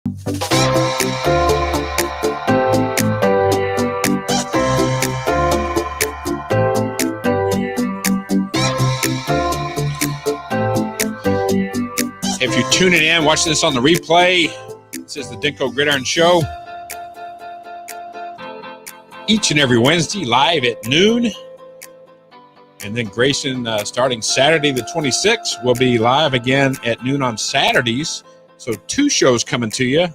If you're tuning in, watching this on the replay, this is the Dinko Gridiron Show. Each and every Wednesday, live at noon. And then Grayson, starting Saturday the 26th, will be live again at noon on Saturdays. So 2 shows coming to you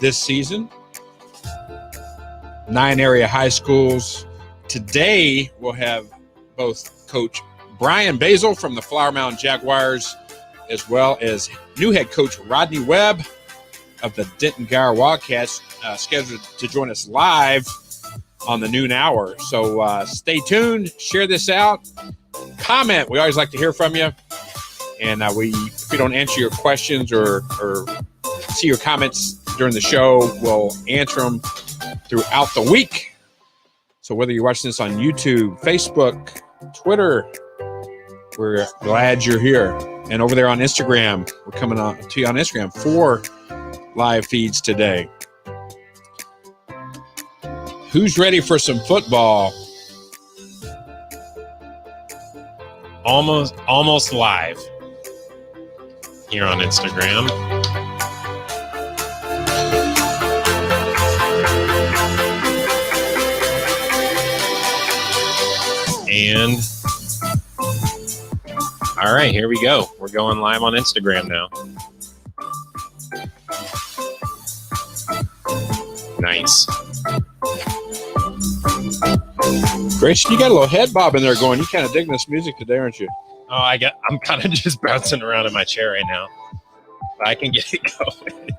this season. 9 area high schools. Today, we'll have both Coach Brian Basil from the Flower Mound Jaguars, as well as new head coach Rodney Webb of the Denton Guyer Wildcats, scheduled to join us live on the noon hour. So stay tuned, share this out, comment. We always like to hear from you. And if we don't answer your questions or see your comments during the show, we'll answer them throughout the week. So whether you're watching this on YouTube, Facebook, Twitter, we're glad you're here. And over there on Instagram, we're coming on to you on Instagram 4 live feeds today. Who's ready for some football? Almost live here on Instagram. And all right, here we go. We're going live on Instagram now. Nice. Grayson, you got a little head bob in there going. You kind of digging this music today, aren't you? Oh, I'm kind of just bouncing around in my chair right now. But I can get it going.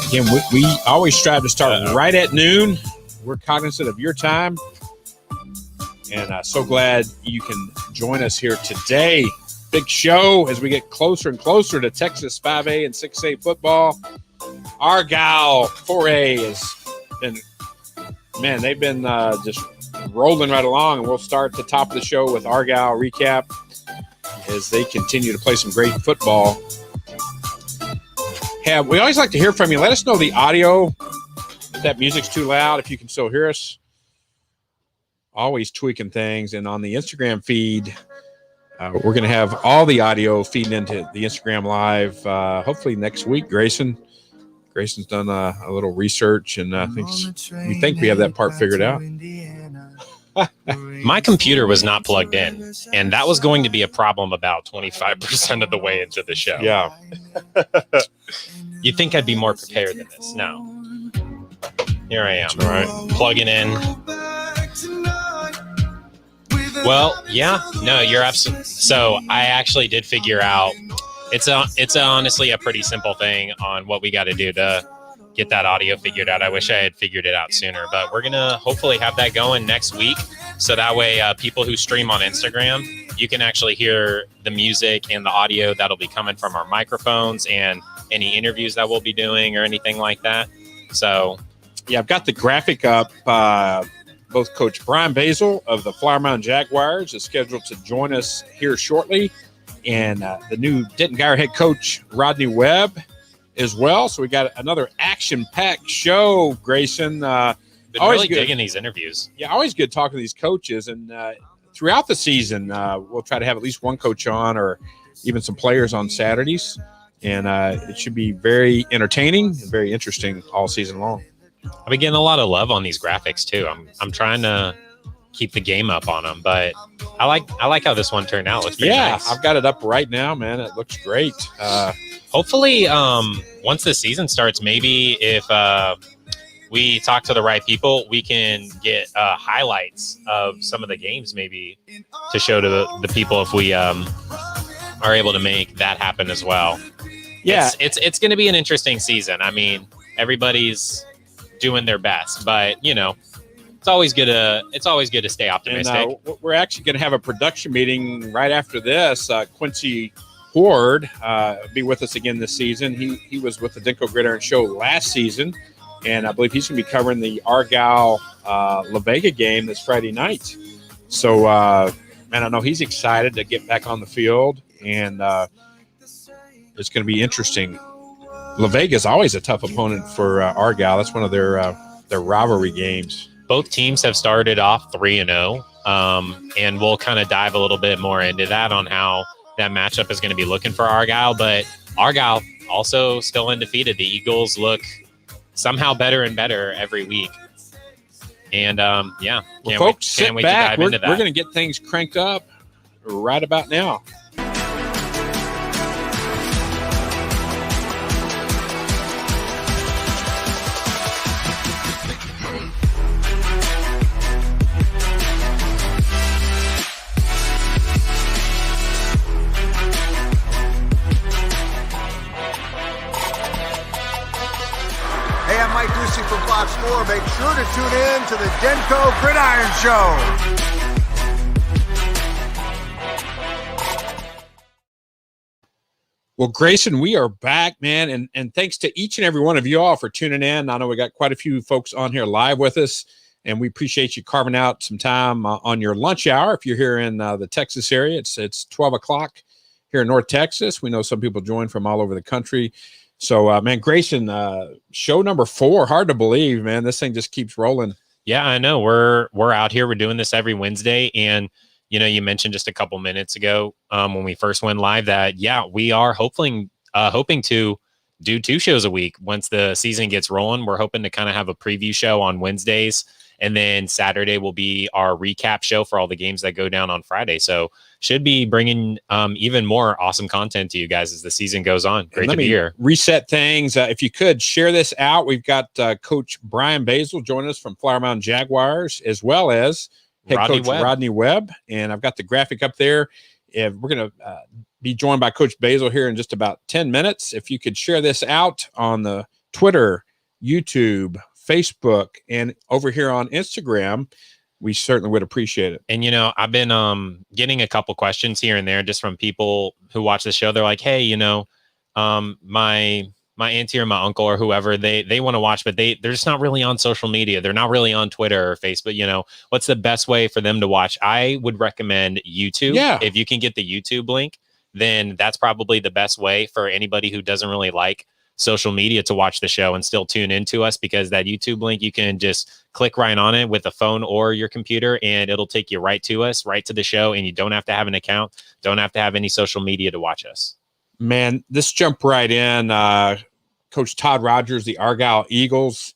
Again, we always strive to start right at noon. We're cognizant of your time. And so glad you can join us here today. Big show as we get closer and closer to Texas 5A and 6A football. Argyle 4A they've been just rolling right along. And we'll start at the top of the show with Argyle recap as they continue to play some great football. We always like to hear from you. Let us know the audio, if that music's too loud, if you can still hear us. Always tweaking things. And on the Instagram feed, we're going to have all the audio feeding into the Instagram Live hopefully next week, Grayson. Grayson's done a little research, and we think we have that part figured out. My computer was not plugged in, and that was going to be a problem about 25% of the way into the show. Yeah. You'd think I'd be more prepared than this. No. Here I am. All right. Plugging in. Well, yeah. No, you're absolutely. So I actually did figure out. It's honestly a pretty simple thing on what we got to do to get that audio figured out. I wish I had figured it out sooner, but we're going to hopefully have that going next week. So that way people who stream on Instagram, you can actually hear the music and the audio that'll be coming from our microphones and any interviews that we'll be doing or anything like that. So, yeah, I've got the graphic up. Both Coach Brian Basil of the Flower Mound Jaguars is scheduled to join us here shortly. And the new Denton Guyer head coach, Rodney Webb, as well. So we got another action-packed show, Grayson. Been really digging these interviews. Yeah, always good talking to these coaches. And throughout the season, we'll try to have at least one coach on or even some players on Saturdays. And it should be very entertaining and very interesting all season long. I've been getting a lot of love on these graphics, too. I'm trying to keep the game up on them, but I like how this one turned out. It's pretty nice. I've got it up right now, man. It looks great. Hopefully, once the season starts, maybe if we talk to the right people, we can get highlights of some of the games maybe to show to the people if we are able to make that happen as well. Yeah, it's going to be an interesting season. I mean, everybody's doing their best, but you know, it's always good to stay optimistic. And, we're actually going to have a production meeting right after this. Quincy Horde be with us again this season. He was with the Dinko Gridiron Show last season, and I believe he's going to be covering the Argyle La Vega game this Friday night. So man, I know he's excited to get back on the field, and it's going to be interesting. La Vega is always a tough opponent for Argyle. That's one of their rivalry games. Both teams have started off 3-0, and we'll kind of dive a little bit more into that on how that matchup is going to be looking for Argyle. But Argyle also still undefeated. The Eagles look somehow better and better every week. And yeah, well, folks, can't wait sit back. to dive into that. We're going to get things cranked up right about now. From Fox 4, make sure to tune in to the Denko Gridiron Show. Well, Grayson, we are back, man, and thanks to each and every one of you all for tuning in. I know we got quite a few folks on here live with us, and we appreciate you carving out some time on your lunch hour. If you're here in the Texas area, it's 12 o'clock here in North Texas. We know some people join from all over the country. So, man, Grayson, show number 4, hard to believe, man. This thing just keeps rolling. Yeah, I know. We're out here. We're doing this every Wednesday. And, you know, you mentioned just a couple minutes ago when we first went live that, yeah, we are hoping to do 2 shows a week. Once the season gets rolling, we're hoping to kind of have a preview show on Wednesdays. And then Saturday will be our recap show for all the games that go down on Friday. So should be bringing even more awesome content to you guys as the season goes on. Great to be here. Reset things. If you could share this out, we've got Coach Brian Basil joining us from Flower Mound Jaguars, as well as head coach Rodney Webb. And I've got the graphic up there. We're going to be joined by Coach Basil here in just about 10 minutes. If you could share this out on the Twitter, YouTube, Facebook, and over here on Instagram, we certainly would appreciate it. And, you know, I've been getting a couple questions here and there just from people who watch the show. They're like, hey, you know, my auntie or my uncle or whoever, they want to watch, but they're just not really on social media. They're not really on Twitter or Facebook. You know, what's the best way for them to watch? I would recommend YouTube. Yeah. If you can get the YouTube link, then that's probably the best way for anybody who doesn't really like social media to watch the show and still tune into us, because that YouTube link, you can just click right on it with a phone or your computer and it'll take you right to us, right to the show. And you don't have to have an account, don't have to have any social media to watch us. Man, this jump right in. Coach Todd Rogers, the Argyle Eagles,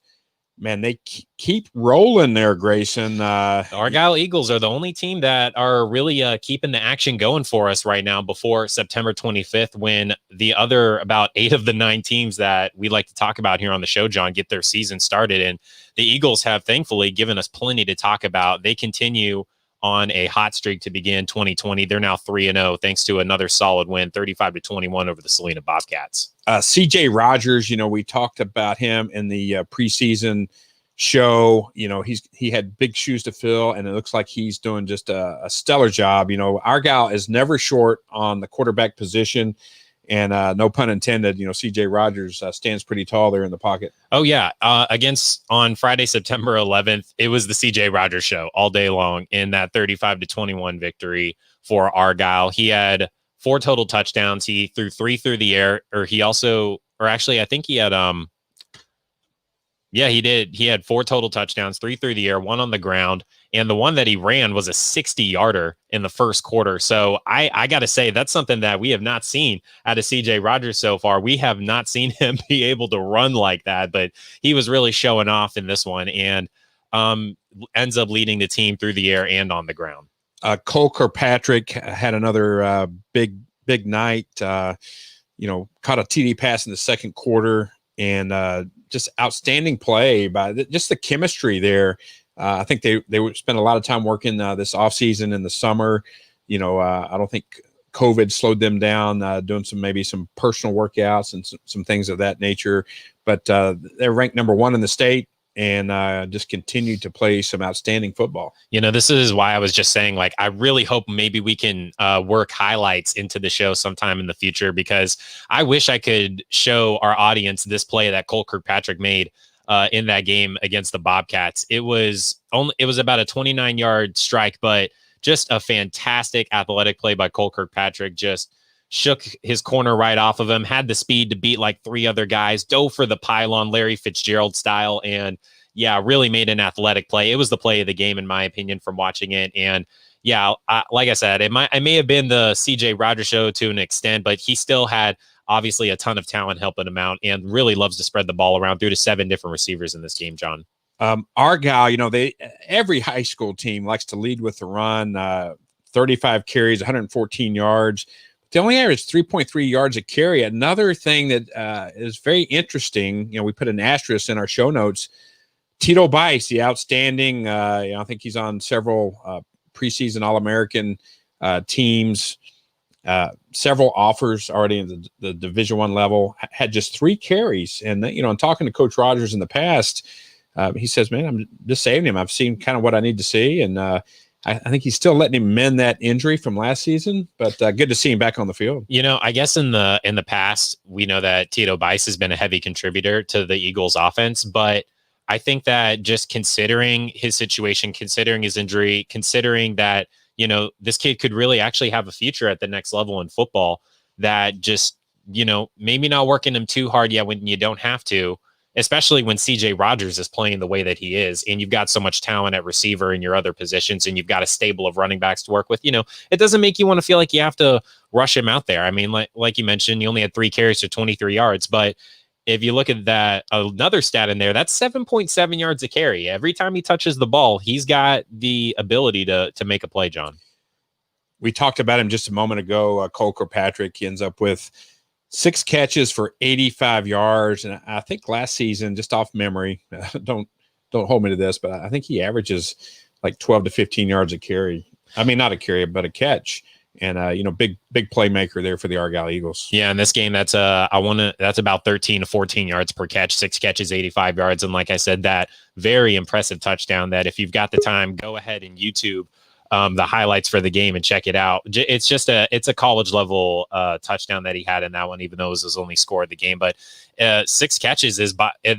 man, they keep rolling there, Grayson. The Argyle Eagles are the only team that are really keeping the action going for us right now before September 25th, when the other about 8 of the 9 teams that we like to talk about here on the show, John, get their season started. And the Eagles have thankfully given us plenty to talk about. They continue on a hot streak to begin 2020. They're now 3-0 thanks to another solid win, 35-21 over the Salina Bobcats. CJ Rogers, you know, we talked about him in the preseason show. You know, he had big shoes to fill, and it looks like he's doing just a stellar job. You know, Argyle is never short on the quarterback position, and no pun intended, you know, CJ Rogers stands pretty tall there in the pocket. Oh, yeah. On Friday, September 11th, it was the CJ Rogers show all day long in that 35-21 victory for Argyle. He had 4 total touchdowns. He threw 3 through the air, I think he had, he did. He had 4 total touchdowns, 3 through the air, 1 on the ground. And the one that he ran was a 60-yarder in the first quarter. So I got to say, that's something that we have not seen out of CJ Rogers so far. We have not seen him be able to run like that, but he was really showing off in this one and ends up leading the team through the air and on the ground. Cole Kirkpatrick had another big night, caught a TD pass in the second quarter, and just outstanding play by just the chemistry there. I think they spent a lot of time working this offseason in the summer. I don't think COVID slowed them down, doing some personal workouts and some things of that nature. But they're ranked number 1 in the state, and just continued to play some outstanding football. This is why I was just saying, like, I really hope maybe we can work highlights into the show sometime in the future, because I wish I could show our audience this play that Cole Kirkpatrick made in that game against the Bobcats. It was about a 29-yard strike, but just a fantastic athletic play by Cole Kirkpatrick. Just shook his corner right off of him, had the speed to beat like 3 other guys, dove for the pylon, Larry Fitzgerald style, and yeah, really made an athletic play. It was the play of the game, in my opinion, from watching it. And yeah, like I said, it may have been the CJ Rogers show to an extent, but he still had obviously a ton of talent helping him out, and really loves to spread the ball around through to 7 different receivers in this game, John. Argyle, every high school team likes to lead with the run, 35 carries, 114 yards. They only average 3.3 yards a carry. Another thing that is very interesting, we put an asterisk in our show notes. Tito Bice, the outstanding, I think he's on several preseason All-American teams, several offers already in the Division I level, had just 3 carries. And, in talking to Coach Rogers in the past, he says, man, I'm just saving him. I've seen kind of what I need to see. And I think he's still letting him mend that injury from last season, but good to see him back on the field. I guess in the past, we know that Tito Bice has been a heavy contributor to the Eagles offense, but I think that just considering his situation, considering his injury, considering that, this kid could really actually have a future at the next level in football, that just, maybe not working him too hard yet when you don't have to, especially when CJ Rogers is playing the way that he is, and you've got so much talent at receiver in your other positions, and you've got a stable of running backs to work with. It doesn't make you want to feel like you have to rush him out there. I mean, like you mentioned, you only had 3 carries for 23 yards, but if you look at that, another stat in there, that's 7.7 yards a carry. Every time he touches the ball, he's got the ability to make a play, John. We talked about him just a moment ago. Cole Kirkpatrick, he ends up with 6 catches for 85 yards. And I think last season, just off memory, don't hold me to this, but I think he averages like 12 to 15 yards a carry. I mean, not a carry, but a catch. And big playmaker there for the Argyle Eagles. Yeah, in this game, that's about 13 to 14 yards per catch, 6 catches, 85 yards, and like I said, that very impressive touchdown. That if you've got the time, go ahead and YouTube the highlights for the game and check it out. It's a college level touchdown that he had in that one, even though it was his only score of the game. But 6 catches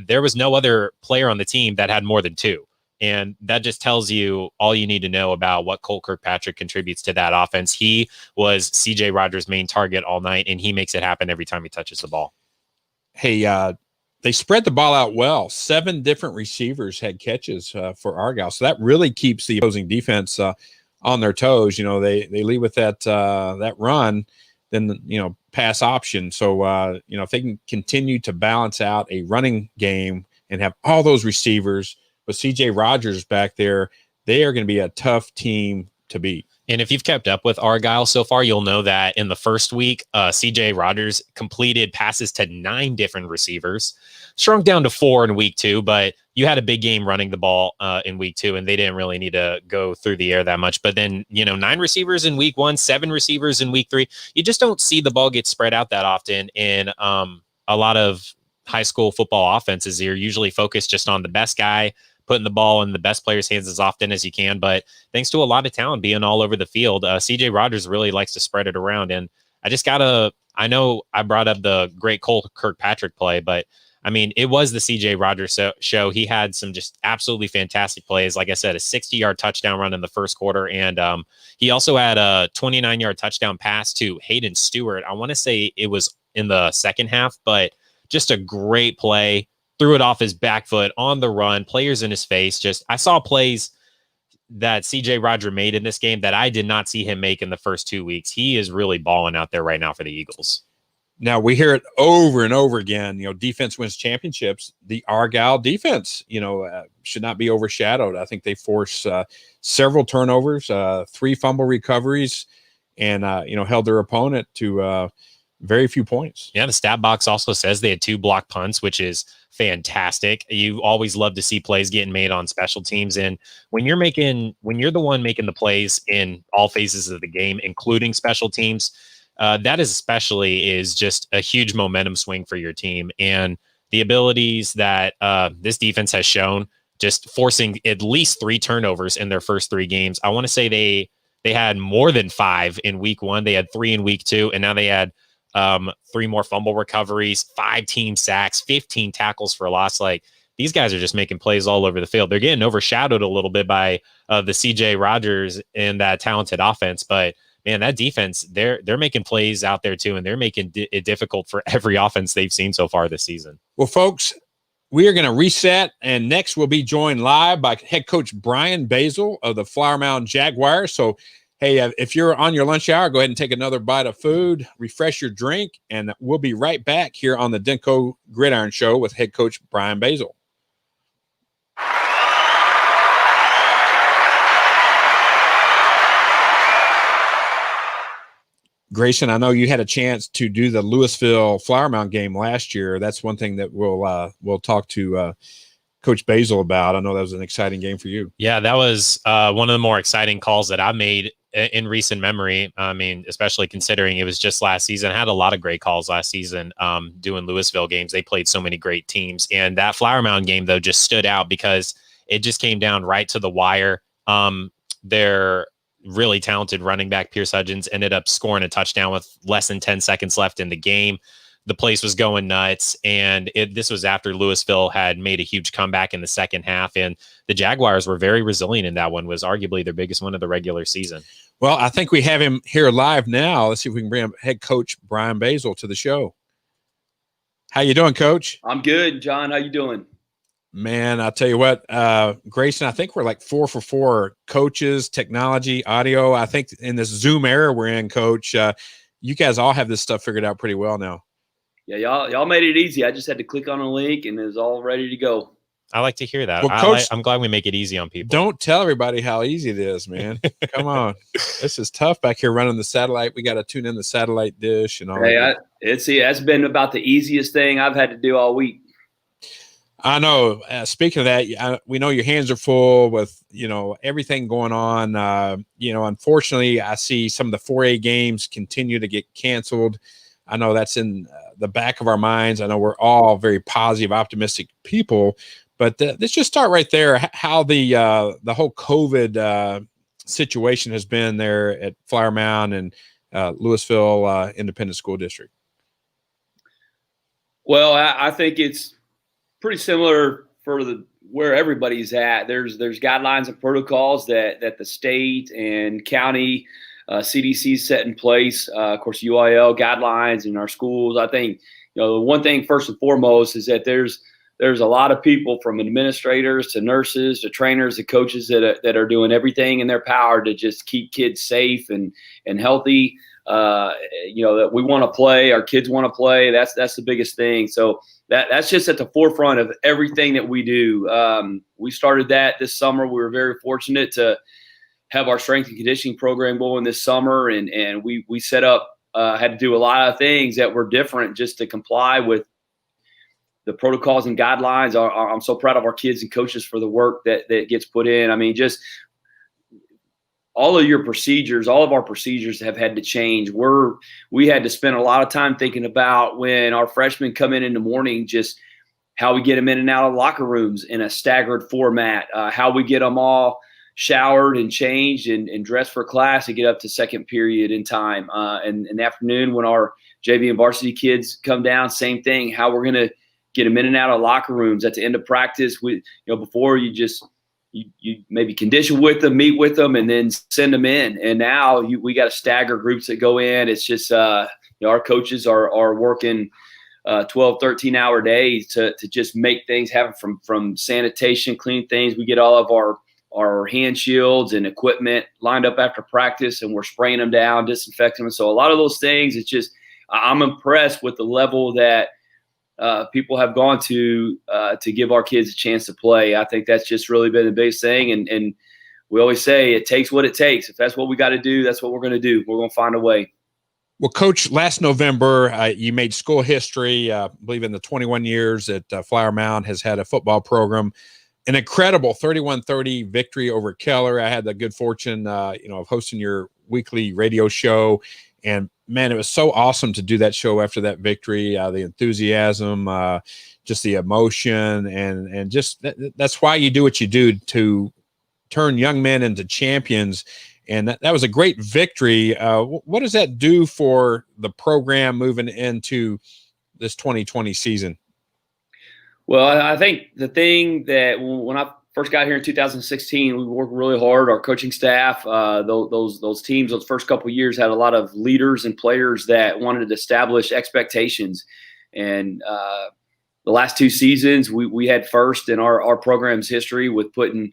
there was no other player on the team that had more than 2. And that just tells you all you need to know about what Cole Kirkpatrick contributes to that offense. He was CJ Rogers' main target all night, and he makes it happen every time he touches the ball. Hey, they spread the ball out well. 7 different receivers had catches for Argyle. So that really keeps the opposing defense on their toes. They lead with that run, then, pass option. So, if they can continue to balance out a running game and have all those receivers, with CJ Rogers back there, they are going to be a tough team to beat. And if you've kept up with Argyle so far, you'll know that in the first week, CJ Rogers completed passes to 9 different receivers, shrunk down to 4 in week 2, but you had a big game running the ball in week 2, and they didn't really need to go through the air that much. But then, 9 receivers in week 1, 7 receivers in week 3. You just don't see the ball get spread out that often in a lot of high school football offenses. You're usually focused just on the best guy, putting the ball in the best player's hands as often as you can. But thanks to a lot of talent being all over the field, CJ Rogers really likes to spread it around. And I know I brought up the great Cole Kirkpatrick play, but I mean, it was the CJ Rogers show. He had some just absolutely fantastic plays. Like I said, a 60-yard touchdown run in the first quarter. And he also had a 29-yard touchdown pass to Hayden Stewart. I want to say it was in the second half, but just a great play. Threw it off his back foot on the run, players in his face. I saw plays that CJ Rogers made in this game that I did not see him make in the first 2 weeks. He is really balling out there right now for the Eagles. Now we hear it over and over again, defense wins championships. The Argyle defense, should not be overshadowed. I think they force several turnovers, 3 fumble recoveries, and, held their opponent to very few points. Yeah, the stat box also says they had 2 block punts, which is fantastic. You always love to see plays getting made on special teams. And when you're the one making the plays in all phases of the game, including special teams, that is just a huge momentum swing for your team. And the abilities that this defense has shown, just forcing at least 3 turnovers in their first 3 games. I want to say they had more than 5 in week 1. They had 3 in week 2, and now they had 3 more fumble recoveries, 5 team sacks, 15 tackles for loss. Like, these guys are just making plays all over the field. They're getting overshadowed a little bit by the CJ Rogers and that talented offense, but man, that defense, they're making plays out there too, and they're making it difficult for every offense they've seen so far this season. Well, folks, we are going to reset, and next we'll be joined live by head coach Brian Basil of the Flower Mound Jaguars. So, hey, if you're on your lunch hour, go ahead and take another bite of food, refresh your drink, and we'll be right back here on the Denko Gridiron Show with head coach Brian Basil. Grayson, I know you had a chance to do the Louisville Flower Mound game last year. That's one thing that we'll talk to Coach Basil about. I know that was an exciting game for you. Yeah, that was one of the more exciting calls that I've made in recent memory. I mean, especially considering it was just last season. I had a lot of great calls last season doing Louisville games. They played so many great teams. And that Flower Mound game, though, just stood out because it just came down right to the wire. They're really talented running back Pierce Hudgens ended up scoring a touchdown with less than 10 seconds left in the game. The place was going nuts, and this was after Louisville had made a huge comeback in the second half, and the Jaguars were very resilient in that one. Was arguably their biggest one of the regular season. Well, I think we have him here live now. Let's see if we can bring head coach Brian Basil to the show. How you doing, Coach? I'm good, John. How you doing? Man, I'll tell you what, Grayson, I think we're like 4 for 4 coaches, technology, audio. I think in this Zoom era we're in, Coach, you guys all have this stuff figured out pretty well now. Yeah, y'all made it easy. I just had to click on a link and it was all ready to go. I like to hear that. Well, Coach, I'm glad we make it easy on people. Don't tell everybody how easy it is, man. Come on. This is tough back here running the satellite. We got to tune in the satellite dish and all that. That's been about the easiest thing I've had to do all week. I know. Speaking of that, we know your hands are full with, everything going on. Unfortunately, I see some of the 4A games continue to get canceled. I know that's in the back of our minds. I know we're all very positive, optimistic people, but let's just start right there. How the whole COVID situation has been there at Flower Mound and Louisville Independent School District. Well, I think it's pretty similar for where everybody's at. There's guidelines and protocols that the state and county CDC set in place. Of course, UIL guidelines in our schools. I think the one thing first and foremost is that there's a lot of people, from administrators to nurses to trainers to coaches that are doing everything in their power to just keep kids safe and healthy. That we want to play, our kids want to play. That's the biggest thing. So that's just at the forefront of everything that we do. We started that this summer. We were very fortunate to have our strength and conditioning program going this summer, and we set up, had to do a lot of things that were different just to comply with the protocols and guidelines. I'm so proud of our kids and coaches for the work that gets put in. I mean, just all of our procedures have had to change. We had to spend a lot of time thinking about when our freshmen come in the morning, just how we get them in and out of locker rooms in a staggered format, how we get them all showered and changed and dressed for class to get up to second period in time. And in the afternoon when our JV and varsity kids come down, same thing, how we're going to get them in and out of locker rooms at the end of practice. Before you maybe condition with them, meet with them, and then send them in. And now we got to stagger groups that go in. It's just, our coaches are working 12, 13-hour days to just make things happen from sanitation, clean things. We get all of our hand shields and equipment lined up after practice, and we're spraying them down, disinfecting them. So a lot of those things, it's just, I'm impressed with the level that people have gone to give our kids a chance to play. I think that's just really been the biggest thing. And we always say it takes what it takes. If that's what we got to do, that's what we're going to do. We're going to find a way. Well, Coach, last November, you made school history. I believe in the 21 years that Flower Mound has had a football program. An incredible 31-30 victory over Keller. I had the good fortune, of hosting your weekly radio show. And, man, it was so awesome to do that show after that victory, the enthusiasm, just the emotion, and just that's why you do what you do, to turn young men into champions. And that was a great victory. What does that do for the program moving into this 2020 season? Well, I think the thing that when I first got here in 2016, we worked really hard. Our coaching staff, those teams, those first couple of years had a lot of leaders and players that wanted to establish expectations. And the last 2 seasons, we had first in our program's history with putting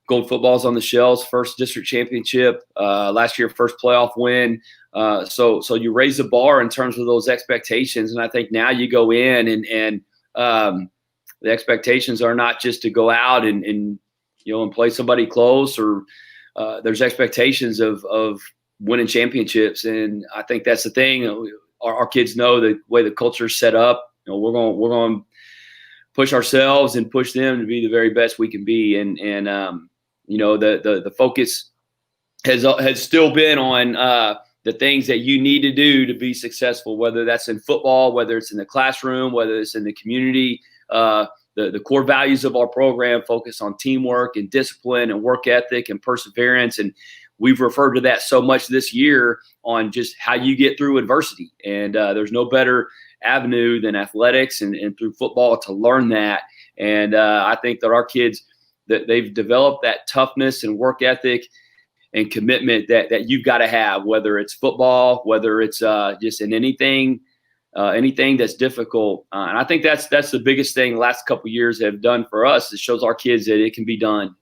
gold footballs on the shelves, first district championship, last year, first playoff win. So you raise the bar in terms of those expectations. And I think now you go in and the expectations are not just to go out and play somebody close, or there's expectations of winning championships. And I think that's the thing. Our kids know the way the culture is set up. We're going to push ourselves and push them to be the very best we can be. And the focus has still been on the things that you need to do to be successful, whether that's in football, whether it's in the classroom, whether it's in the community. The core values of our program focus on teamwork and discipline and work ethic and perseverance. And we've referred to that so much this year on just how you get through adversity. And there's no better avenue than athletics and through football to learn that. And I think that our kids, that they've developed that toughness and work ethic and commitment that you've got to have, whether it's football, whether it's just in anything that's difficult. And I think that's the biggest thing the last couple of years have done for us. It shows our kids that it can be done.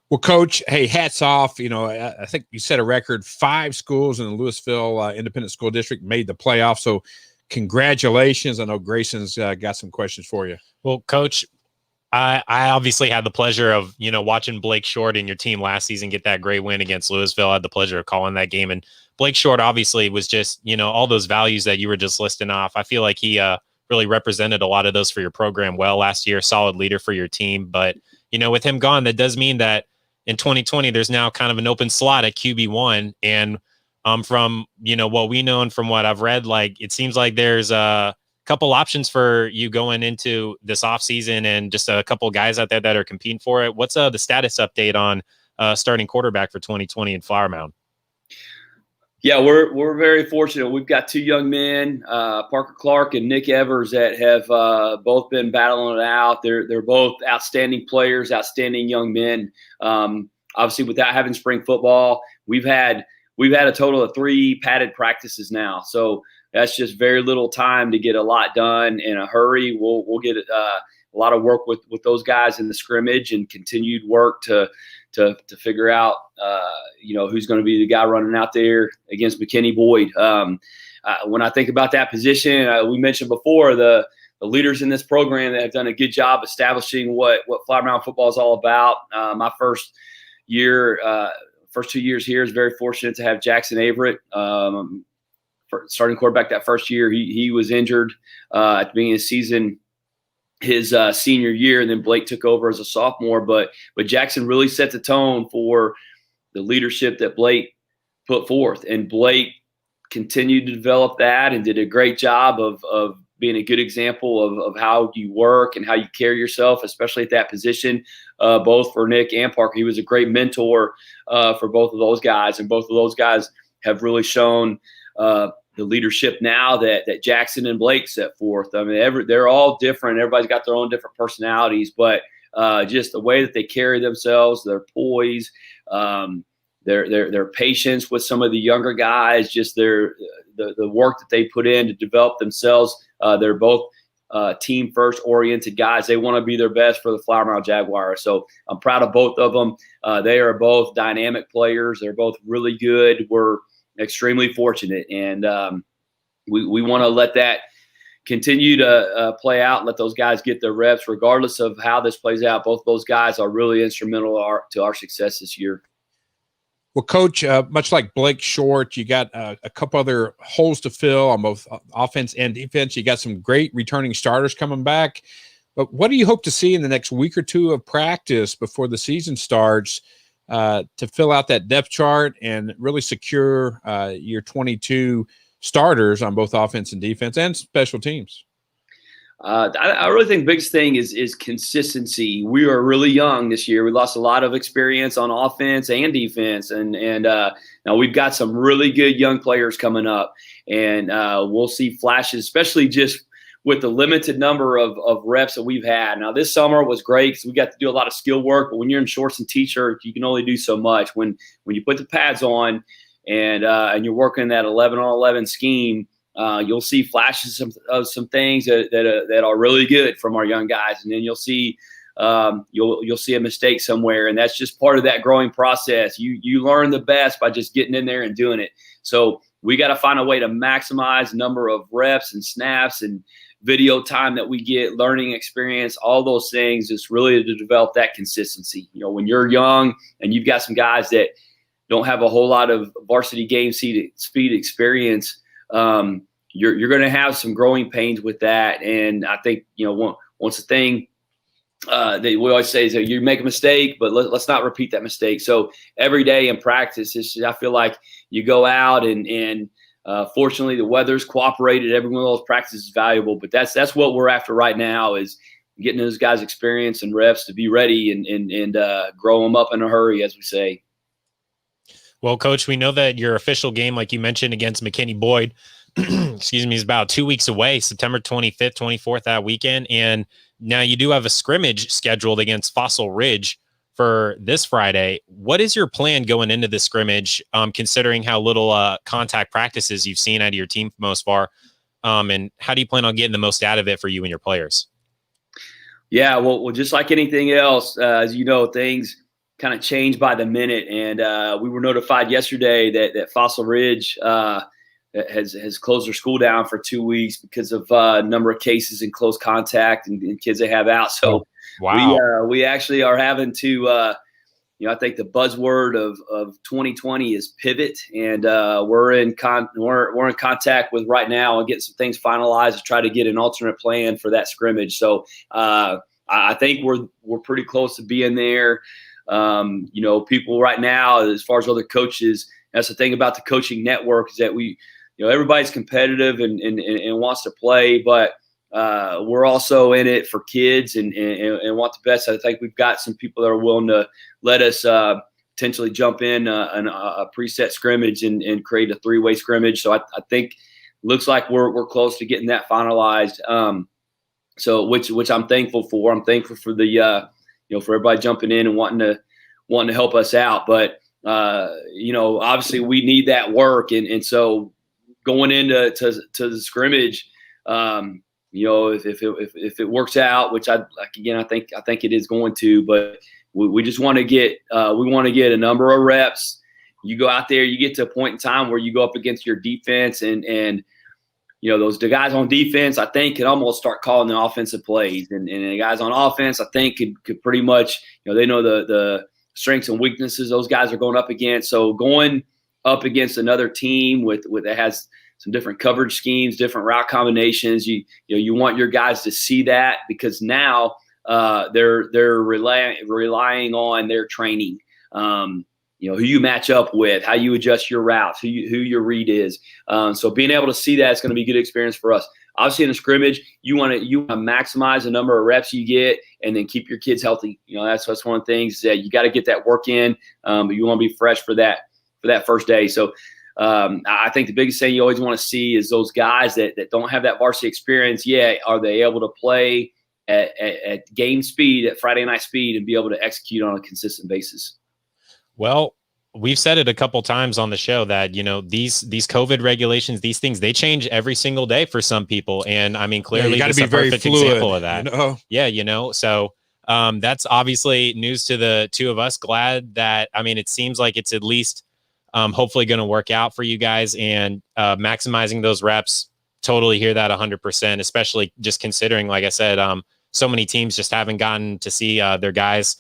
Well, Coach, hey, hats off. I think you set a record. 5 schools in the Louisville Independent School District made the playoff. So congratulations. I know Grayson's got some questions for you. Well, Coach, I obviously had the pleasure of, watching Blake Short and your team last season get that great win against Louisville. I had the pleasure of calling that game. And Blake Short obviously was just, all those values that you were just listing off. I feel like he really represented a lot of those for your program well last year, solid leader for your team. But, with him gone, that does mean that in 2020, there's now kind of an open slot at QB1. And from, what we know and from what I've read, it seems like there's a couple options for you going into this offseason and just a couple guys out there that are competing for it. What's the status update on starting quarterback for 2020 in Flower Mound? Yeah, we're very fortunate. We've got 2 young men, Parker Clark and Nick Evers, that have both been battling it out. They're both outstanding players, outstanding young men. Obviously, without having spring football, we've had a total of 3 padded practices now. So that's just very little time to get a lot done in a hurry. We'll get a lot of work with those guys in the scrimmage and continued work to figure out who's going to be the guy running out there against McKinney Boyd. When I think about that position, we mentioned before the leaders in this program that have done a good job establishing what Flower Mound football is all about. My first 2 years here is very fortunate to have Jackson Averett, starting quarterback that first year. He was injured at the beginning of the season, his senior year, and then Blake took over as a sophomore. But Jackson really set the tone for the leadership that Blake put forth, and Blake continued to develop that and did a great job of being a good example of how you work and how you carry yourself, especially at that position, both for Nick and Parker. He was a great mentor for both of those guys, and both of those guys have really shown the leadership now that Jackson and Blake set forth. I mean, they're all different. Everybody's got their own different personalities, but just the way that they carry themselves, their poise, their patience with some of the younger guys, just the work that they put in to develop themselves. They're both team first oriented guys. They want to be their best for the Flower Mound Jaguars. So I'm proud of both of them. They are both dynamic players. They're both really good. We're extremely fortunate, and we want to let that continue to play out and let those guys get their reps regardless of how this plays out. Both those guys are really instrumental to our success this year. Well, Coach, much like Blake Short, you got a couple other holes to fill on both offense and defense. You got some great returning starters coming back. But what do you hope to see in the next week or 2 of practice before the season starts to fill out that depth chart and really secure your 22 starters on both offense and defense and special teams? I really think the biggest thing is consistency. We are really young this year. We lost a lot of experience on offense and defense, and now we've got some really good young players coming up, and we'll see flashes, especially just with the limited number of reps that we've had. Now, this summer was great because we got to do a lot of skill work, but when you're in shorts and t-shirt, you can only do so much. When you put the pads on and you're working that 11-on-11 scheme, you'll see flashes of some things that are really good from our young guys, and then you'll see you'll see a mistake somewhere, and that's just part of that growing process. You learn the best by just getting in there and doing it. So we got to find a way to maximize number of reps and snaps and video time that we get, learning experience, all those things. Is really to develop that consistency. When you're young and you've got some guys that don't have a whole lot of varsity game speed experience, you're going to have some growing pains with that. And I think, once the thing that we always say is that you make a mistake, but let's not repeat that mistake. So every day in practice, I feel like you go out and fortunately the weather's cooperated. Every one of those practices is valuable, but that's what we're after right now, is getting those guys experience and reps to be ready and grow them up in a hurry, as we say. Well, Coach, we know that your official game, like you mentioned, against McKinney Boyd, excuse me, is about 2 weeks away, September 25th, 24th, that weekend. And now you do have a scrimmage scheduled against Fossil Ridge for this Friday. What is your plan going into this scrimmage, considering how little contact practices you've seen out of your team most far? And how do you plan on getting the most out of it for you and your players? Yeah, well, just like anything else, as you know, things kind of change by the minute. And we were notified yesterday that Fossil Ridge has closed their school down for 2 weeks because of number of cases and close contact and kids they have out. So wow. We actually are having to, I think the buzzword of 2020 is pivot, and we're in contact with right now and getting some things finalized to try to get an alternate plan for that scrimmage. So I think we're pretty close to being there. People right now, as far as other coaches, that's the thing about the coaching network, is that everybody's competitive and wants to play, but we're also in it for kids and want the best. I think we've got some people that are willing to let us potentially jump in a preset scrimmage and create a three-way scrimmage. So I think looks like we're close to getting that finalized. So which I'm thankful for. I'm thankful for the for everybody jumping in and wanting to help us out. But obviously we need that work, and so going into the scrimmage, if it works out, which I think it is going to, but we just want to get a number of reps. You go out there, you get to a point in time where you go up against your defense, and the guys on defense, I think, can almost start calling the offensive plays, and the guys on offense, I think, could pretty much, they know the strengths and weaknesses those guys are going up against. So going up against another team that has some different coverage schemes, different route combinations, you want your guys to see that, because now they're relying on their training. Who you match up with, how you adjust your routes, who your read is. So being able to see that is going to be a good experience for us. Obviously, in a scrimmage, you want to maximize the number of reps you get, and then keep your kids healthy. That's one of the things that you got to get that work in. But you want to be fresh for that first day. So I think the biggest thing you always want to see is those guys that don't have that varsity experience yet. Are they able to play at game speed, at Friday night speed, and be able to execute on a consistent basis? Well, we've said it a couple times on the show that, these COVID regulations, these things, they change every single day for some people. And I mean, clearly, you got to be a very perfect fluid, example of that. Yeah, so that's obviously news to the two of us. Glad that, it seems like it's at least hopefully going to work out for you guys, and maximizing those reps. Totally hear that 100%, especially just considering, like I said, so many teams just haven't gotten to see their guys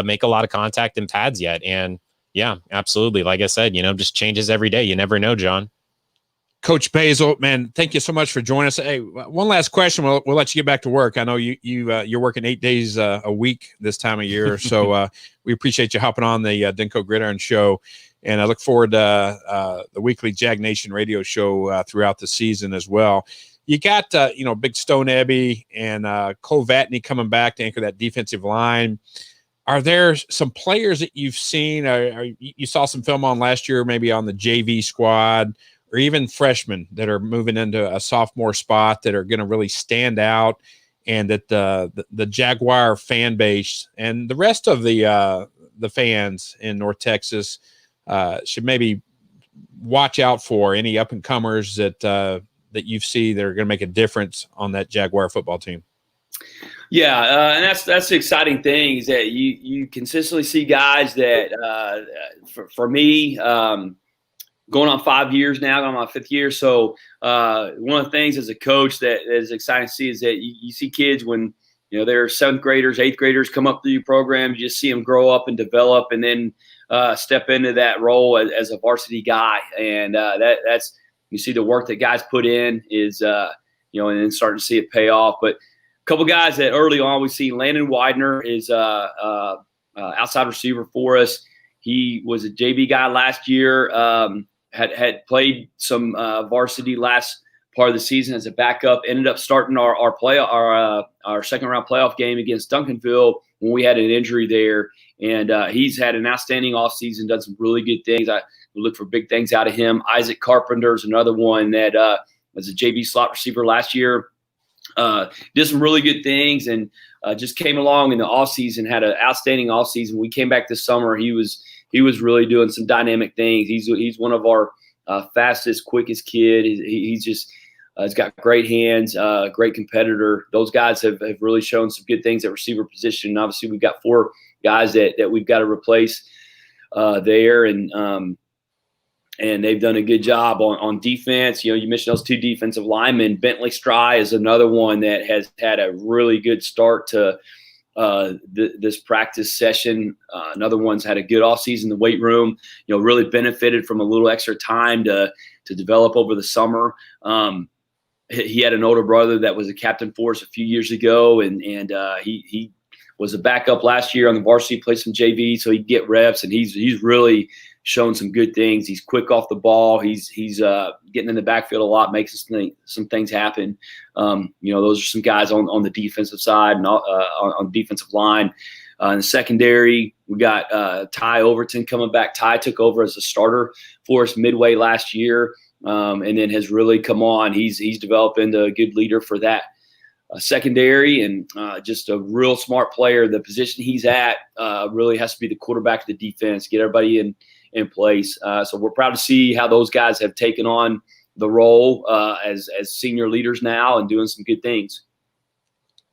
make a lot of contact in pads yet. And yeah, absolutely. Like I said, just changes every day. You never know, John. Coach Basil, man, thank you so much for joining us. Hey, one last question. We'll let you get back to work. I know you're working 8 days a week this time of year, so we appreciate you hopping on the Denko Gridiron Show, and I look forward to the weekly Jag Nation radio show throughout the season as well. You got Big Stone Abbey and Cole Vatney coming back to anchor that defensive line. Are there some players that you've seen, or you saw some film on last year, maybe on the JV squad, or even freshmen that are moving into a sophomore spot that are going to really stand out, and that the Jaguar fan base and the rest of the fans in North Texas should maybe watch out for any up and comers that you see that are going to make a difference on that Jaguar football team? Yeah, and that's the exciting thing, is that you consistently see guys that for me, going on 5 years now, going on my 5th year. So one of the things as a coach that is exciting to see is that you see kids when they're 7th graders, 8th graders come up through your program. You just see them grow up and develop, and then step into that role as a varsity guy. And that's you see the work that guys put in is and then starting to see it pay off. But a couple guys that early on we see, Landon Widener is outside receiver for us. He was a JV guy last year. Had played some varsity last part of the season as a backup. Ended up starting our second round playoff game against Duncanville when we had an injury there. And he's had an outstanding offseason, done some really good things. I look for big things out of him. Isaac Carpenter is another one that was a JV slot receiver last year. Did some really good things, and just came along in the offseason, had an outstanding offseason. We came back this summer. He was really doing some dynamic things. He's one of our fastest, quickest kid. He's just he's got great hands, great competitor. Those guys have really shown some good things at receiver position. And obviously, we've got 4 guys that we've got to replace there, and they've done a good job on defense. You mentioned those 2 defensive linemen. Bentley Stry is another one that has had a really good start to this practice session. Another one's had a good offseason in the weight room. Really benefited from a little extra time to develop over the summer. He had an older brother that was a captain for us a few years ago, and he was a backup last year on the varsity, played some JV, so he'd get reps, and he's really shown some good things. He's quick off the ball. He's getting in the backfield a lot, makes some things happen. Those are some guys on the defensive side and on the defensive line. In the secondary, we got Ty Overton coming back. Ty took over as a starter for us midway last year, and then has really come on. He's developed into a good leader for that secondary, and just a real smart player. The position he's at really has to be the quarterback of the defense, get everybody in place. So we're proud to see how those guys have taken on the role as senior leaders now and doing some good things.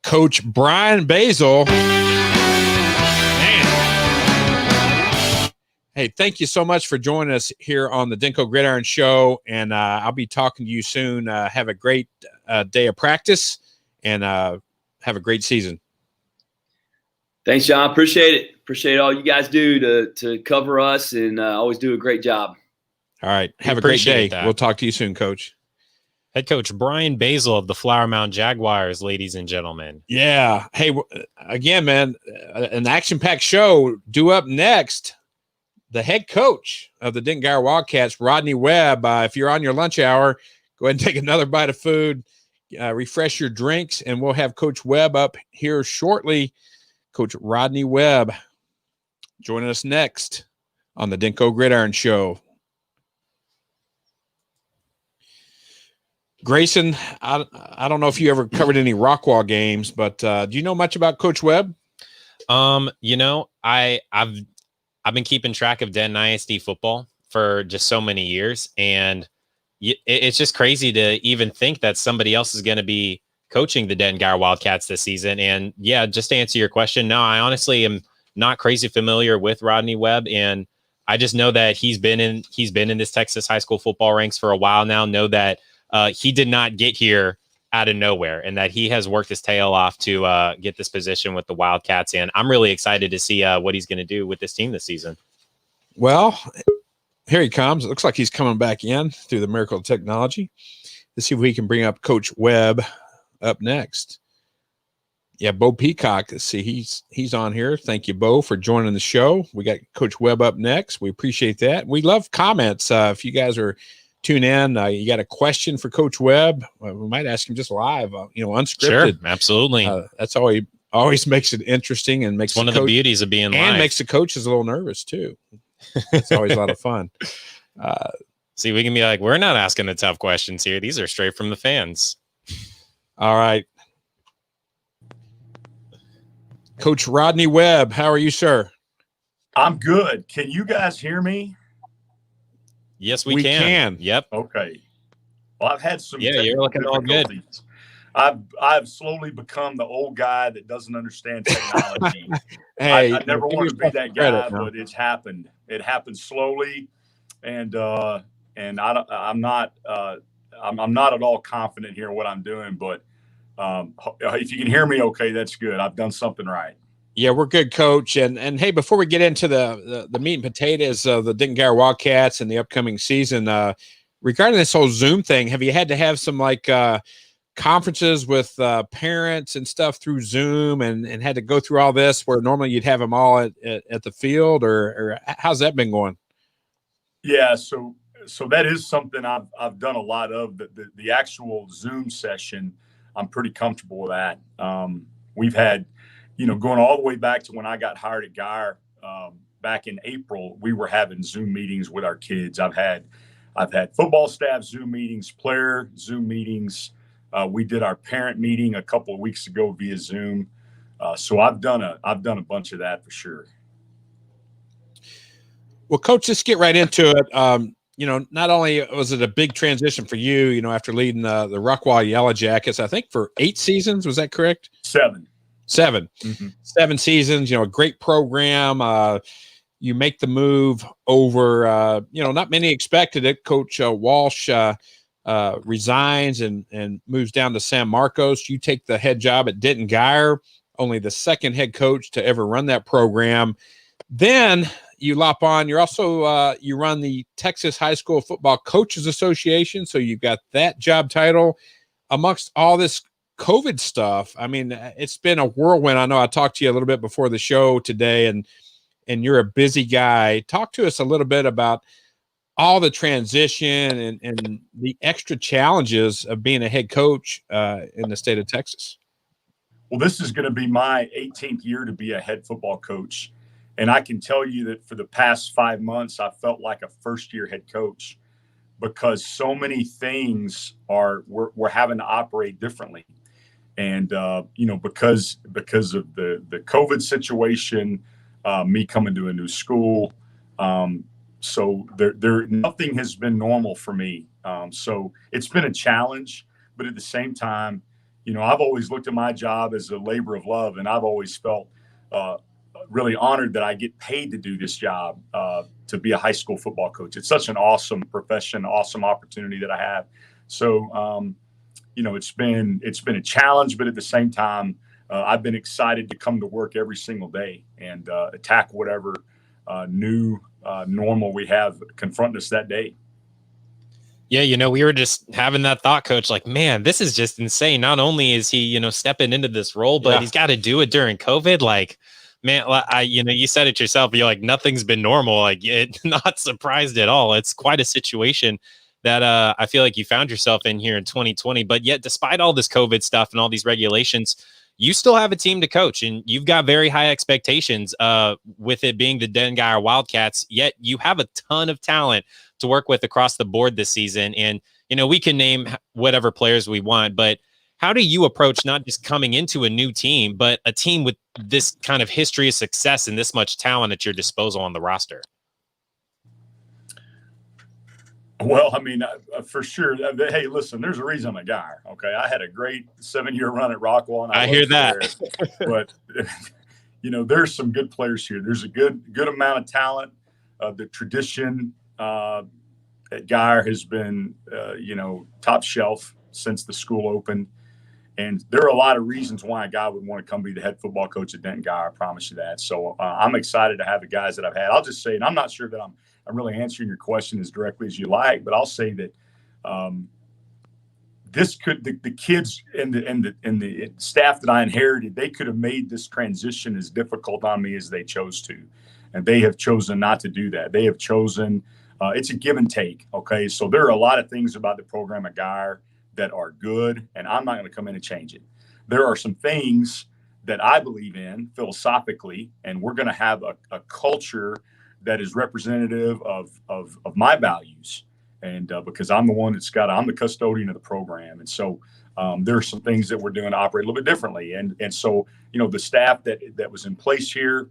Coach Brian Basil. Hey, thank you so much for joining us here on the Denko Gridiron Show, and I'll be talking to you soon. Have a great day of practice, and have a great season. Thanks, John. Appreciate it. Appreciate all you guys do to cover us, and always do a great job. All right. Have a great day. We'll talk to you soon, Coach. Head coach Brian Basil of the Flower Mound Jaguars, ladies and gentlemen. Yeah. Hey, again, man, an action-packed show. Due up next, the head coach of the Denton Guyer Wildcats, Rodney Webb. If you're on your lunch hour, go ahead and take another bite of food, refresh your drinks, and we'll have Coach Webb up here shortly. Coach Rodney Webb joining us next on the Denko Gridiron Show. Grayson, I don't know if you ever covered any Rockwall games, but do you know much about Coach Webb? I've been keeping track of Denton ISD football for just so many years, and it's just crazy to even think that somebody else is going to be coaching the Denton Guyer Wildcats this season. And yeah, just to answer your question, no, I honestly am not crazy familiar with Rodney Webb, and I just know that he's been in this Texas high school football ranks for a while now. Know that he did not get here out of nowhere, and that he has worked his tail off to get this position with the Wildcats. And I'm really excited to see what he's going to do with this team this season. Well, here he comes. It looks like he's coming back in through the miracle of technology. Let's see if we can bring up Coach Webb up next. Yeah, Bo Peacock. Let's see, he's on here. Thank you, Bo, for joining the show. We got Coach Webb up next. We appreciate that. We love comments. If you guys are tuning in, you got a question for Coach Webb, we might ask him just live, unscripted. Sure, absolutely. That's always makes it interesting, and makes one of the beauties of being live. And makes the coaches a little nervous too. It's always a lot of fun. See, we can be like, we're not asking the tough questions here. These are straight from the fans. All right. Coach Rodney Webb, how are you, sir? I'm good. Can you guys hear me? Yes, we can. Yep. Okay. Well, I've had some you're looking all good. I've slowly become the old guy that doesn't understand technology. Hey, I never wanted to be that guy, but it's happened. It happened slowly, and I'm not at all confident here in what I'm doing. But if you can hear me, okay, that's good. I've done something right. Yeah, we're good, Coach. And hey, before we get into the meat and potatoes of the Denton Guyer Wildcats and the upcoming season, regarding this whole Zoom thing, have you had to have some conferences with parents and stuff through Zoom and had to go through all this where normally you'd have them all at the field, or how's that been going? Yeah, so that is something I've done a lot of. The actual Zoom session, I'm pretty comfortable with that. We've had, going all the way back to when I got hired at Guyer back in April, we were having Zoom meetings with our kids. I've had football staff Zoom meetings, player Zoom meetings. We did our parent meeting a couple of weeks ago via Zoom. So I've done a bunch of that for sure. Well, Coach, let's get right into it. Not only was it a big transition for you, after leading the Rockwall Yellow Jackets, I think for 8 seasons, was that correct? 7. 7. Mm-hmm. 7 seasons, a great program. You make the move over, not many expected it. Coach Walsh resigns and moves down to San Marcos. You take the head job at Denton Guyer, only the second head coach to ever run that program. Then you lop on. You're also you run the Texas High School Football Coaches Association, so you've got that job title amongst all this COVID stuff. I mean, it's been a whirlwind. I know I talked to you a little bit before the show today, and you're a busy guy. Talk to us a little bit about all the transition and the extra challenges of being a head coach in the state of Texas. Well, this is going to be my 18th year to be a head football coach. And I can tell you that for the past 5 months, I felt like a first-year head coach because so many things we're having to operate differently. And, because of the COVID situation, me coming to a new school, so there nothing has been normal for me. So it's been a challenge, but at the same time, I've always looked at my job as a labor of love, and I've always felt really honored that I get paid to do this job, to be a high school football coach. It's such an awesome profession, awesome opportunity that I have. So, it's been a challenge, but at the same time, I've been excited to come to work every single day and attack whatever new normal we have confronting us that day. Yeah, we were just having that thought, Coach, like, man, this is just insane. Not only is he, stepping into this role, but he's got to do it during COVID. Like, man, you said it yourself. You're like, nothing's been normal. Like, not surprised at all. It's quite a situation that I feel like you found yourself in here in 2020. But yet, despite all this COVID stuff and all these regulations, you still have a team to coach, and you've got very high expectations with it being the Denton Guyer Wildcats. Yet you have a ton of talent to work with across the board this season. And, we can name whatever players we want, but how do you approach not just coming into a new team, but a team with this kind of history of success and this much talent at your disposal on the roster? Well, I mean, for sure. Hey, listen, there's a reason I'm a Guyer. Okay. I had a great 7-year run at Rockwall. And I hear that. But, there's some good players here. There's a good amount of talent. The tradition at Guyer has been, top shelf since the school opened. And there are a lot of reasons why a guy would want to come be the head football coach at Denton Guyer. I promise you that. So I'm excited to have the guys that I've had. I'll just say, and I'm not sure that I'm really answering your question as directly as you like, but I'll say that the kids and the staff that I inherited, they could have made this transition as difficult on me as they chose to, and they have chosen not to do that. They have chosen it's a give and take. Okay, so there are a lot of things about the program at Guyer that are good, and I'm not going to come in and change it. There are some things that I believe in philosophically, and we're going to have a culture that is representative of my values. And because I'm the custodian of the program. And so there are some things that we're doing to operate a little bit differently. And so, the staff that was in place here,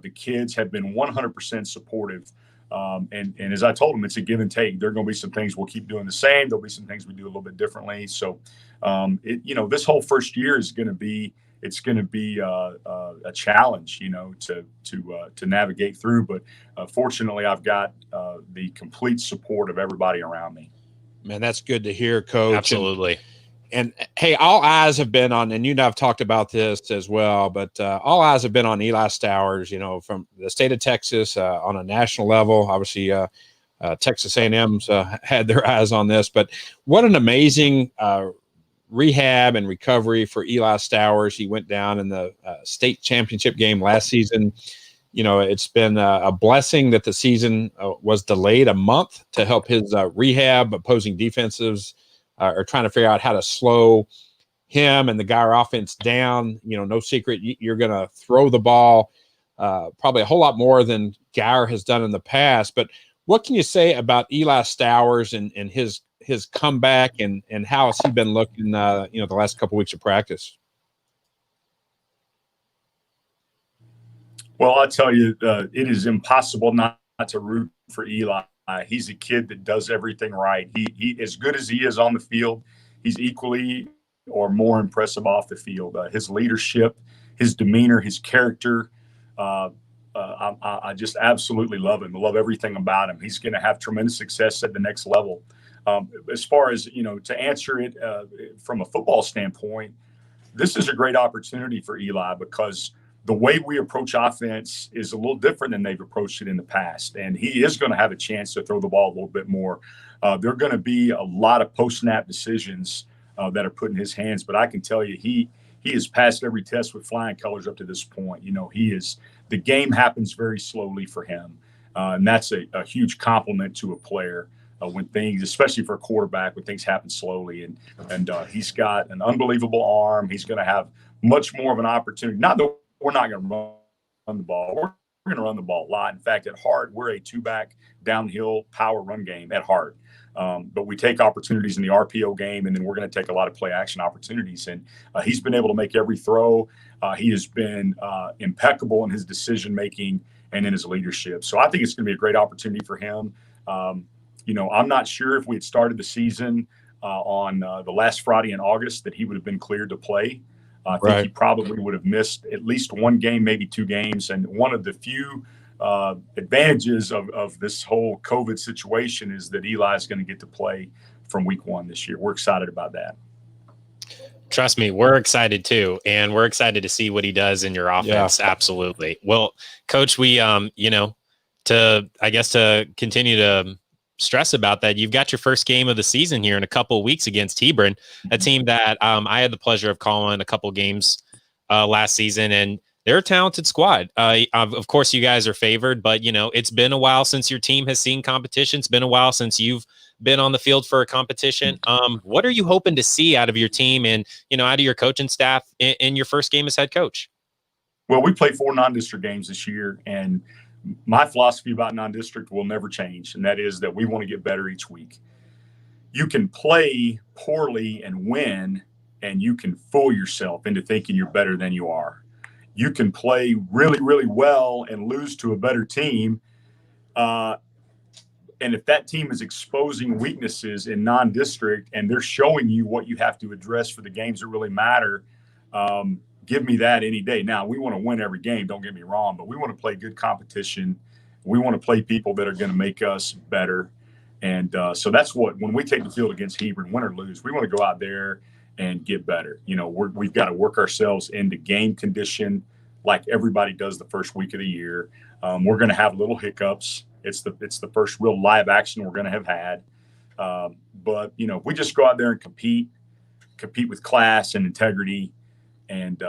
the kids have been 100% supportive. And as I told them, it's a give and take. There are going to be some things we'll keep doing the same. There'll be some things we do a little bit differently. So, this whole first year is going to be, a challenge, to navigate through. But fortunately, I've got the complete support of everybody around me. Man, that's good to hear, Coach. Absolutely. And hey, all eyes have been on, and you and I have talked about this as well, but all eyes have been on Eli Stowers, from the state of Texas on a national level. Obviously, Texas A&M's had their eyes on this, but what an amazing rehab and recovery for Eli Stowers. He went down in the state championship game last season. It's been a blessing that the season was delayed a month to help his rehab. Opposing defensives are trying to figure out how to slow him and the Guyer offense down. No secret, you're going to throw the ball probably a whole lot more than Guyer has done in the past. But what can you say about Eli Stowers and his comeback and how has he been looking, the last couple of weeks of practice? Well, I'll tell you, it is impossible not to root for Eli. He's a kid that does everything right. He as good as he is on the field, he's equally or more impressive off the field. His leadership, his demeanor, his character, I just absolutely love him. I love everything about him. He's going to have tremendous success at the next level. As far as, to answer it from a football standpoint, this is a great opportunity for Eli because the way we approach offense is a little different than they've approached it in the past. And he is going to have a chance to throw the ball a little bit more. There are going to be a lot of post-snap decisions that are put in his hands. But I can tell you, he has passed every test with flying colors up to this point. The game happens very slowly for him. And that's a huge compliment to a player when things, especially for a quarterback, when things happen slowly. And he's got an unbelievable arm. He's going to have much more of an opportunity. Not that we're not going to run the ball. We're going to run the ball a lot. In fact, at heart, we're a two-back downhill power run game at heart. But we take opportunities in the RPO game, and then we're going to take a lot of play-action opportunities. And he's been able to make every throw. He has been impeccable in his decision-making and in his leadership. So I think it's going to be a great opportunity for him. I'm not sure if we had started the season on the last Friday in August that he would have been cleared to play. I think he probably would have missed at least one game, maybe two games. And one of the few advantages of this whole COVID situation is that Eli is going to get to play from week one this year. We're excited about that. Trust me, we're excited too. And we're excited to see what he does in your offense. Yeah. Absolutely. Well, Coach, we, to continue to stress about that, you've got your first game of the season here in a couple of weeks against Hebron, a team that I had the pleasure of calling a couple games last season, and they're a talented squad. Of course, you guys are favored, but it's been a while since your team has seen competition. It's been a while since you've been on the field for a competition. What are you hoping to see out of your team and out of your coaching staff in your first game as head coach? Well, we played 4 non-district games this year, and my philosophy about non-district will never change, and that is that we want to get better each week. You can play poorly and win, and you can fool yourself into thinking you're better than you are. You can play really, really well and lose to a better team. And if that team is exposing weaknesses in non-district and they're showing you what you have to address for the games that really matter, give me that any day. Now, we want to win every game, don't get me wrong, but we want to play good competition. We want to play people that are going to make us better. And so that's when we take the field against Hebron, win or lose, we want to go out there and get better. We've got to work ourselves into game condition like everybody does the first week of the year. We're going to have little hiccups. It's the first real live action we're going to have had. But if we just go out there and compete with class and integrity, and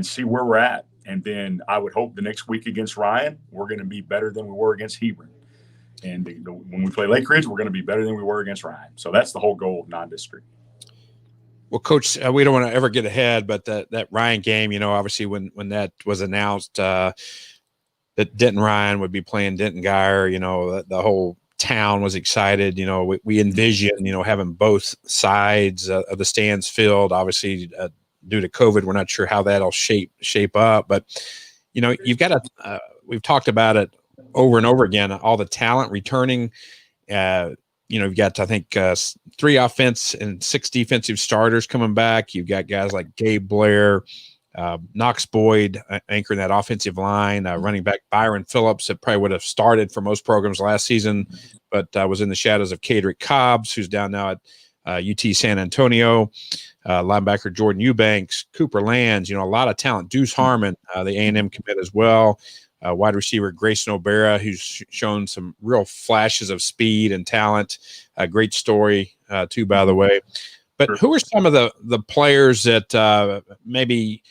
see where we're at. And then I would hope the next week against Ryan, we're going to be better than we were against Hebron. And when we play Lake Ridge, we're going to be better than we were against Ryan. So that's the whole goal of non-district. Well, Coach, we don't want to ever get ahead, but that Ryan game, obviously when that was announced that Denton Ryan would be playing Denton Guyer, the whole town was excited. We envision, having both sides of the stands filled. Obviously, due to COVID, we're not sure how that'll shape up. But, you've got to we've talked about it over and over again, all the talent returning. You've got, I think, 3 offense and 6 defensive starters coming back. You've got guys like Gabe Blair, Knox Boyd anchoring that offensive line, running back Byron Phillips that probably would have started for most programs last season, but was in the shadows of Kadrick Cobbs, who's down now at UT San Antonio, linebacker Jordan Eubanks, Cooper Lands, a lot of talent. Deuce Harmon, the A&M commit as well. Wide receiver Grayson O'Bara, who's shown some real flashes of speed and talent. A great story, too, by the way. But who are some of the players that maybe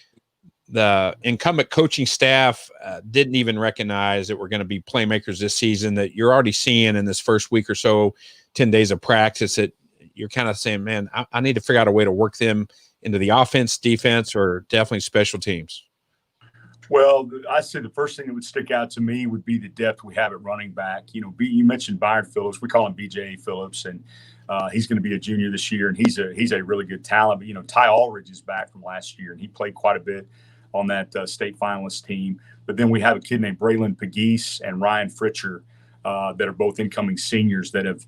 the incumbent coaching staff didn't even recognize that were going to be playmakers this season that you're already seeing in this first week or so, 10 days of practice, that you're kind of saying, man, I need to figure out a way to work them into the offense, defense, or definitely special teams? Well, I say the first thing that would stick out to me would be the depth we have at running back. You mentioned Byron Phillips. We call him BJ Phillips, and he's going to be a junior this year, and he's a really good talent. But, Ty Aldridge is back from last year, and he played quite a bit on that state finalist team. But then we have a kid named Braylon Pegues and Ryan Fritcher that are both incoming seniors that have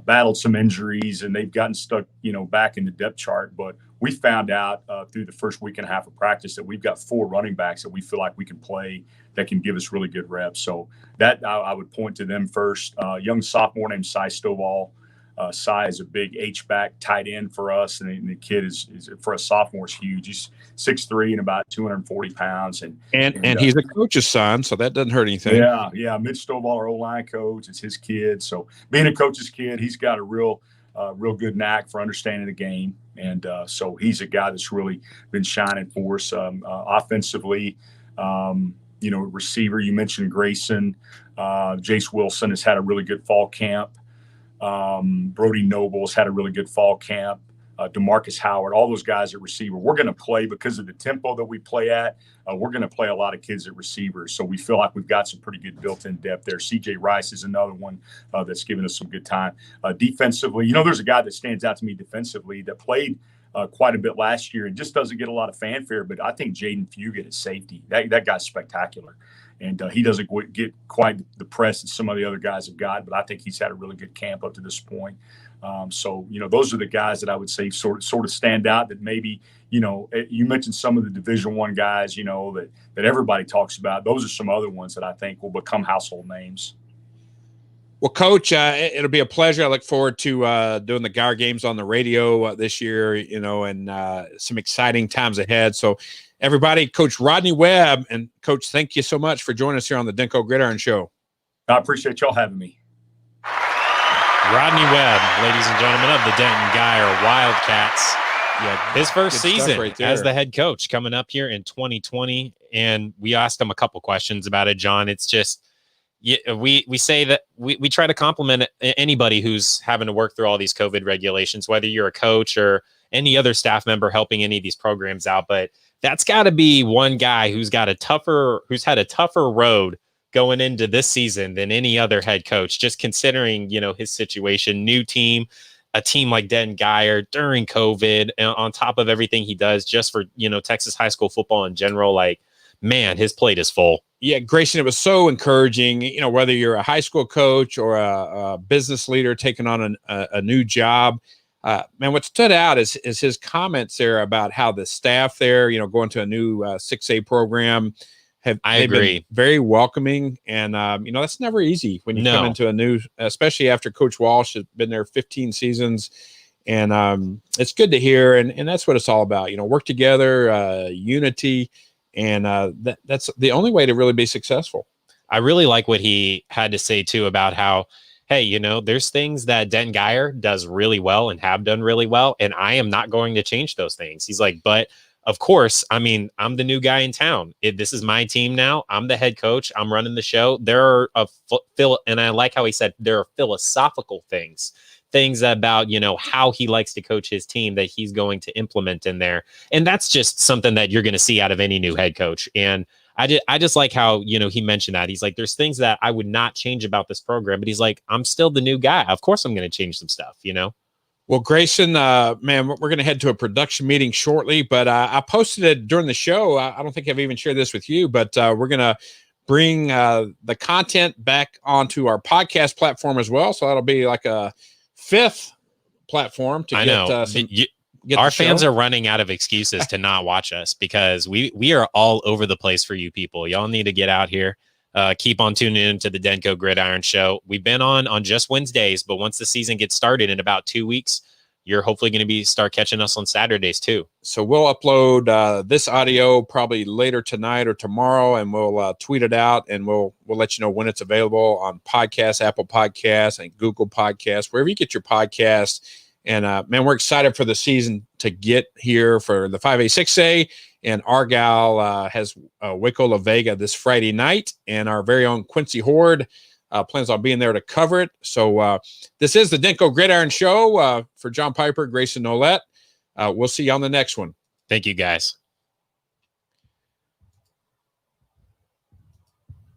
battled some injuries, and they've gotten stuck, back in the depth chart. But we found out through the first week and a half of practice that we've got 4 running backs that we feel like we can play that can give us really good reps. So that I would point to them first. Young sophomore named Cy Stovall. Cy is a big H-back tight end for us, and the kid is for a sophomore is huge. He's 6'3" and about 240 pounds. And he's a coach's son, so that doesn't hurt anything. Yeah. Mitch Stovall, our O-line coach, it's his kid. So being a coach's kid, he's got a real good knack for understanding the game. And so he's a guy that's really been shining for us offensively. Receiver, you mentioned Grayson. Jace Wilson has had a really good fall camp. Brody Noble's had a really good fall camp. DeMarcus Howard, all those guys at receiver. We're going to play because of the tempo that we play at. We're going to play a lot of kids at receivers. So we feel like we've got some pretty good built-in depth there. CJ Rice is another one that's given us some good time. Defensively, there's a guy that stands out to me defensively that played quite a bit last year and just doesn't get a lot of fanfare, but I think Jaden Fugit at safety. That guy's spectacular. And he doesn't get quite the press that some of the other guys have got, but I think he's had a really good camp up to this point. So those are the guys that I would say sort of stand out that maybe, you mentioned some of the Division I guys, that everybody talks about. Those are some other ones that I think will become household names. Well, Coach, it'll be a pleasure. I look forward to doing the Guyer games on the radio this year, and some exciting times ahead. So everybody, Coach Rodney Webb, and Coach, thank you so much for joining us here on the Denko Gridiron Show. I appreciate y'all having me. Rodney Webb, ladies and gentlemen, of the Denton Guyer Wildcats. Yeah, his first season right as the head coach coming up here in 2020. And we asked him a couple questions about it, John. It's just, we say that we try to compliment anybody who's having to work through all these COVID regulations, whether you're a coach or any other staff member helping any of these programs out. But that's got to be one guy who's had a tougher road going into this season than any other head coach, just considering, his situation, new team, a team like Denton Guyer during COVID, and on top of everything he does just for, Texas high school football in general. Like, man, his plate is full. Yeah, Grayson, it was so encouraging, whether you're a high school coach or a business leader taking on a new job. Man, what stood out is his comments there about how the staff there, going to a new 6A program, they've been very welcoming. And, that's never easy when you come into a new, especially after Coach Walsh has been there 15 seasons. And it's good to hear. And that's what it's all about, work together, unity. And that's the only way to really be successful. I really like what he had to say, too, about how, hey, there's things that Denton Guyer does really well and have done really well, and I am not going to change those things. He's like, but of course, I'm the new guy in town. This is my team now. I'm the head coach. I'm running the show. There are and I like how he said there are philosophical things about, how he likes to coach his team that he's going to implement in there. And that's just something that you're going to see out of any new head coach. And I just like how, he mentioned that. He's like, there's things that I would not change about this program, but he's like, I'm still the new guy. Of course I'm going to change some stuff, Well, Grayson, man, we're going to head to a production meeting shortly, but I posted it during the show. I don't think I've even shared this with you, but we're going to bring the content back onto our podcast platform as well. So that'll be like a 5th platform to our fans are running out of excuses to not watch us because we are all over the place for you people. Y'all need to get out here. Keep on tuning in to the Denko Gridiron Show. We've been on just Wednesdays, but once the season gets started in about 2 weeks, you're hopefully going to start catching us on Saturdays too. So we'll upload this audio probably later tonight or tomorrow, and we'll tweet it out, and we'll let you know when it's available on podcasts, Apple Podcasts, and Google Podcasts, wherever you get your podcasts. And man, we're excited for the season to get here for the 5A, 6A. And Argyle has Waco La Vega this Friday night, and our very own Quincy Horde plans on being there to cover it. So this is the Denko Gridiron Show for John Piper, Grayson Nolette. We'll see you on the next one. Thank you, guys.